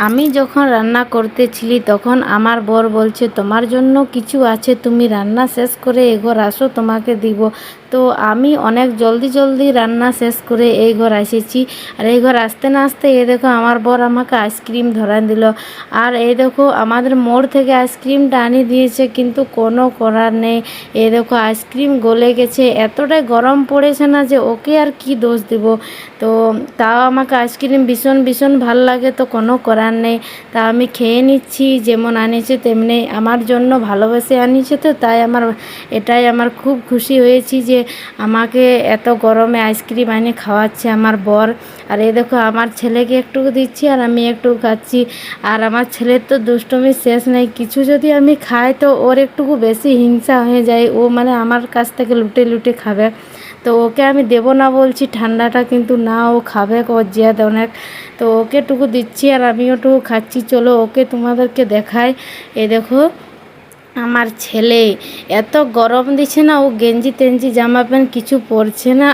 আমি যখন রান্না করতেছিলি তখন আমার বর বলছে তোমার জন্য কিছু আছে, তুমি রান্না শেষ করে এ ঘর আসো, তোমাকে দিব। তো আমি অনেক জলদি জলদি রান্না শেষ করে এই ঘর এসেছি। আর এই ঘর আসতে না আসতে এই দেখো আমার বর আমাকে আইসক্রিম ধরান দিল। আর এই দেখো আমাদের মোড় থেকে আইসক্রিমটা আনি দিয়েছে, কিন্তু কোনো করার নেই। এই দেখো আইসক্রিম গলে গেছে, এতটাই গরম পড়েছে না যে ওকে আর কি দোষ দিব। তো তাও আমাকে আইসক্রিম ভীষণ ভীষণ ভাল লাগে, তো কোনো করার নেই। তা আমি খেয়ে নিচ্ছি, যেমন আনিয়েছে তেমনি আমার জন্য ভালোবেসে আনিয়েছে, তো তাই এটাই আমার খুব খুশি হয়েছি যে আমাকে এত গরমে আইসক্রিম এনে খাওয়াচ্ছে আমার বর। আর এই দেখো আমার ছেলেকে একটু দিচ্ছি আর আমি একটু খাচ্ছি। আর আমার ছেলের তো দুষ্টুমির শেষ নেই, কিছু যদি আমি খাই তো ওর একটুকু বেশি হিংসা হয়ে যায়, ও মানে আমার কাছ থেকে লুটে লুটে খাবে। তো ওকে আমি দেবো না বলছি ঠান্ডাটা, কিন্তু না, ও খাবে, ওর জেদ অনেক। তো ওকে টুকু দিচ্ছি আর আমিও টুকু খাচ্ছি। চলো ওকে তোমাদেরকে দেখাই। এই দেখো আমার ছেলে, এত গরম দিচ্ছে না, ও গেঞ্জি টেঞ্জি জামা প্যান্ট কিছু পরছে না।